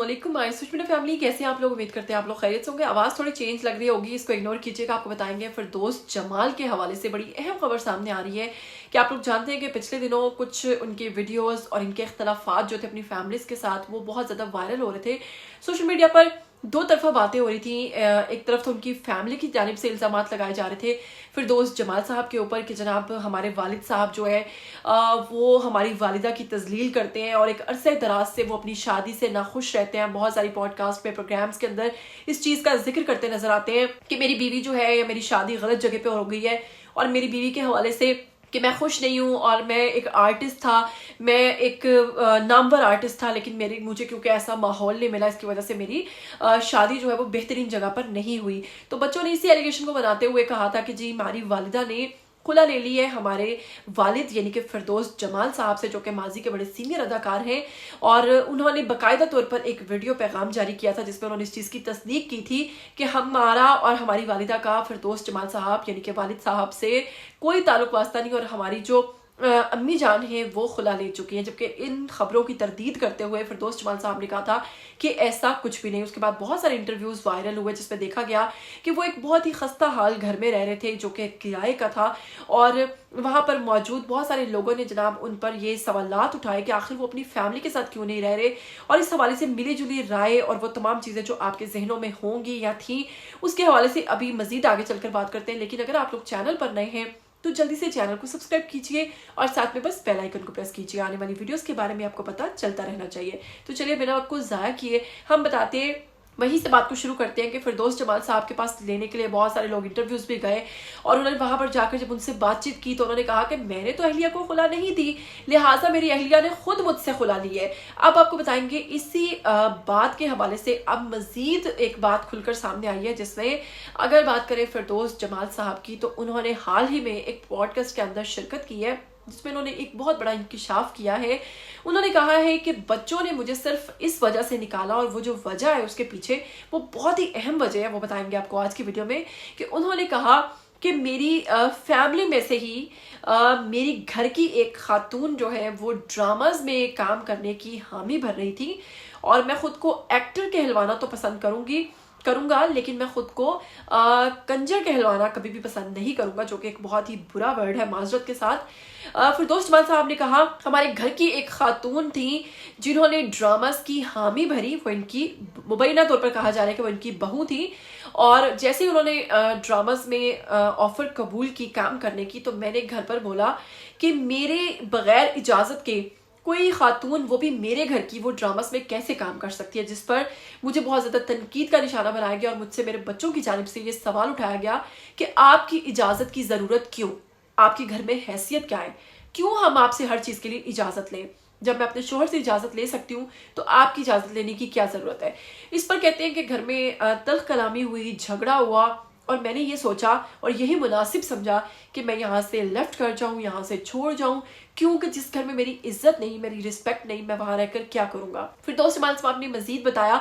अस्सलामुअलैकुम my Sushmita family, कैसे हैं आप लोग। उम्मीद करते हैं आप लोग खैरियत से होंगे। आवाज़ थोड़ी चेंज लग रही होगी, इसको इग्नोर कीजिएगा। आपको बताएंगे फिरदौस जमाल के हवाले से बड़ी अहम खबर सामने आ रही है कि आप लोग जानते हैं कि पिछले दिनों कुछ उनके वीडियोस और इनके इख्तलाफात जो थे अपनी फैमिलीज के साथ, वो बहुत ज़्यादा वायरल हो रहे थे सोशल मीडिया पर। दो तरफा बातें हो रही थी। एक तरफ तो उनकी फैमिली की जानिब से इल्ज़ाम लगाए जा रहे थे फिरदौस जमाल साहब के ऊपर कि जनाब हमारे वालिद साहब जो है वो हमारी वालिदा की तजलील करते हैं और एक अरसे दराज से वो अपनी शादी से नाखुश रहते हैं। बहुत सारी पॉडकास्ट पे, प्रोग्राम्स के अंदर इस चीज़ का जिक्र करते नजर आते हैं कि मेरी बीवी जो है, मेरी शादी गलत जगह पे हो गई है और मेरी बीवी के हवाले से कि मैं खुश नहीं हूँ और मैं एक आर्टिस्ट था, मैं एक नामवर आर्टिस्ट था, लेकिन मुझे क्योंकि ऐसा माहौल नहीं मिला, इसकी वजह से मेरी शादी जो है वो बेहतरीन जगह पर नहीं हुई। तो बच्चों ने इसी एलिगेशन को बनाते हुए कहा था कि जी हमारी वालिदा ने खुला ले ली है हमारे वालिद यानी कि फिरदौस जमाल साहब से, जो कि माजी के बड़े सीनियर अदाकार हैं। और उन्होंने बाकायदा तौर पर एक वीडियो पैगाम जारी किया था जिसमें उन्होंने इस चीज़ की तस्दीक की थी कि हमारा और हमारी वालिदा का फिरदौस जमाल साहब यानी कि वालिद साहब से कोई ताल्लुक वास्ता नहीं और हमारी जो अम्मी जान हैं वो खुला ले चुकी हैं। जबकि इन खबरों की तरदीद करते हुए फिरदौस जमाल साहब ने कहा था कि ऐसा कुछ भी नहीं। उसके बाद बहुत सारे इंटरव्यूज़ वायरल हुए जिसमें देखा गया कि वो एक बहुत ही खस्ता हाल घर में रह रहे थे जो कि किराए का था और वहाँ पर मौजूद बहुत सारे लोगों ने जनाब उन पर ये सवालात उठाए कि आखिर वो अपनी फैमिली के साथ क्यों नहीं रह रहे। और इस हवाले से मिली जुली राय और वो तमाम चीज़ें जो आपके जहनों में होंगी या थी, उसके हवाले से अभी मजीद आगे चलकर बात करते हैं। लेकिन अगर आप लोग चैनल पर नए हैं तो जल्दी से चैनल को सब्सक्राइब कीजिए और साथ में बस बेल आइकन को प्रेस कीजिए। आने वाली वीडियोस के बारे में आपको पता चलता रहना चाहिए। तो चलिए बिना वक्त को ज़ाया किए हम बताते हैं, वहीं से बात को शुरू करते हैं कि फिरदौस जमाल साहब के पास लेने के लिए बहुत सारे लोग इंटरव्यूज भी गए और उन्होंने वहां पर जाकर जब उनसे बातचीत की तो उन्होंने कहा कि मैंने तो अहलिया को खुला नहीं दी, लिहाजा मेरी अहलिया ने खुद मुझसे खुला ली है। अब आपको बताएंगे इसी बात के हवाले से अब मजीद एक बात खुलकर सामने आई है, जिसमें अगर बात करें फिरदौस जमाल साहब की तो उन्होंने हाल ही में एक पॉडकास्ट के अंदर शिरकत की है जिसमें उन्होंने एक बहुत बड़ा इंकिशाफ किया है। उन्होंने कहा है कि बच्चों ने मुझे सिर्फ इस वजह से निकाला और वो जो वजह है उसके पीछे वो बहुत ही अहम वजह है, वो बताएंगे आपको आज की वीडियो में। कि उन्होंने कहा कि मेरी फैमिली में से ही मेरी घर की एक खातून जो है वो ड्रामाज में काम करने की हामी भर रही थी और मैं खुद को एक्टर कहलवाना तो पसंद करूंगा लेकिन मैं खुद को कंजर कहलवाना कभी भी पसंद नहीं करूंगा, जो कि एक बहुत ही बुरा वर्ड है माजरत के साथ। फिरदौस जमाल साहब ने कहा हमारे घर की एक खातून थी जिन्होंने ड्रामास की हामी भरी, वो इनकी मुबैना तौर पर कहा जा रहा है कि वो इनकी बहू थी। और जैसे ही उन्होंने ड्रामास में ऑफर कबूल की काम करने की तो मैंने घर पर बोला कि मेरे बगैर इजाज़त के कोई खातून, वो भी मेरे घर की, वो ड्रामास में कैसे काम कर सकती है, जिस पर मुझे बहुत ज़्यादा तनकीद का निशाना बनाया गया और मुझसे मेरे बच्चों की जानिब से ये सवाल उठाया गया कि आपकी इजाज़त की ज़रूरत क्यों, आपके घर में हैसियत क्या है, क्यों हम आपसे हर चीज़ के लिए इजाज़त लें, जब मैं अपने शोहर से इजाज़त ले सकती हूँ तो आपकी इजाज़त लेने की क्या ज़रूरत है। इस पर कहते हैं कि घर में तल्ख कलामी हुई, झगड़ा हुआ और मैंने ये सोचा और यही मुनासिब समझा कि मैं यहाँ से लेफ्ट कर जाऊँ, यहाँ से छोड़ जाऊँ, क्योंकि जिस घर में मेरी इज्जत नहीं, मेरी रिस्पेक्ट नहीं, मैं वहाँ रहकर क्या करूँगा। फिरदौस जमाल साहब ने मजीद बताया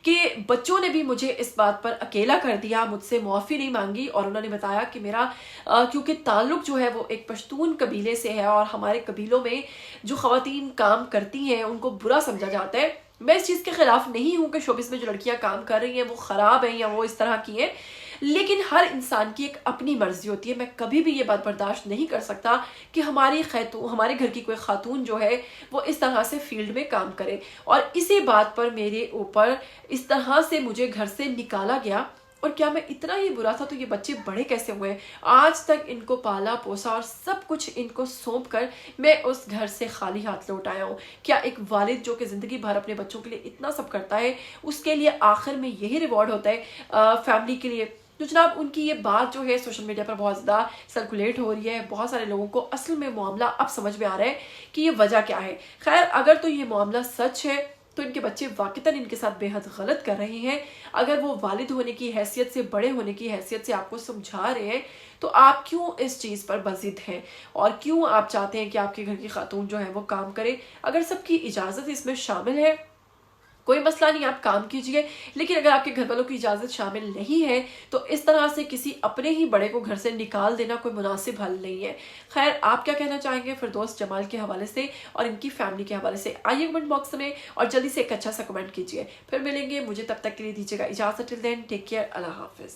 कि बच्चों ने भी मुझे इस बात पर अकेला कर दिया, मुझसे मुआफ़ी नहीं मांगी और उन्होंने बताया कि मेरा क्योंकि ताल्लुक जो है वो एक पश्तून कबीले से है और हमारे कबीलों में जो ख़वातीन काम करती हैं उनको बुरा समझा जाता है। मैं इस चीज़ के खिलाफ नहीं हूँ कि शोबिस में जो लड़कियाँ काम कर रही हैं वो ख़राब हैं या वो इस तरह की हैं, लेकिन हर इंसान की एक अपनी मर्जी होती है। मैं कभी भी ये बात बर्दाश्त नहीं कर सकता कि हमारे घर की कोई खातून जो है वो इस तरह से फील्ड में काम करे। और इसी बात पर मेरे ऊपर इस तरह से मुझे घर से निकाला गया और क्या मैं इतना ही बुरा था तो ये बच्चे बड़े कैसे हुए। आज तक इनको पाला पोसा और सब कुछ इनको सौंप कर मैं उस घर से खाली हाथ लौट आया हूँ। क्या एक वालिद जो कि ज़िंदगी भर अपने बच्चों के लिए इतना सब करता है उसके लिए आखिर में यही रिवॉर्ड होता है फैमिली के लिए। तो जनाब उनकी ये बात जो है सोशल मीडिया पर बहुत ज़्यादा सर्कुलेट हो रही है। बहुत सारे लोगों को असल में मामला अब समझ में आ रहा है कि ये वजह क्या है। खैर अगर तो ये मामला सच है तो इनके बच्चे वाकईतन इनके साथ बेहद गलत कर रहे हैं। अगर वो वालिद होने की हैसियत से, बड़े होने की हैसियत से आपको समझा रहे हैं तो आप क्यों इस चीज़ पर बज़िद हैं और क्यों आप चाहते हैं कि आपके घर की खातून जो है वो काम करे। अगर सबकी इजाज़त इसमें शामिल है कोई मसला नहीं, आप काम कीजिए, लेकिन अगर आपके घर वालों की इजाज़त शामिल नहीं है तो इस तरह से किसी अपने ही बड़े को घर से निकाल देना कोई मुनासिब हल नहीं है। खैर, आप क्या कहना चाहेंगे फिरदौस जमाल के हवाले से और इनकी फैमिली के हवाले से? आइए कमेंट बॉक्स में और जल्दी से एक अच्छा सा कमेंट कीजिए। फिर मिलेंगे, मुझे तब तक के लिए दीजिएगा इजाज़त। टिल देन टेक केयर, अल्लाह हाफिज़।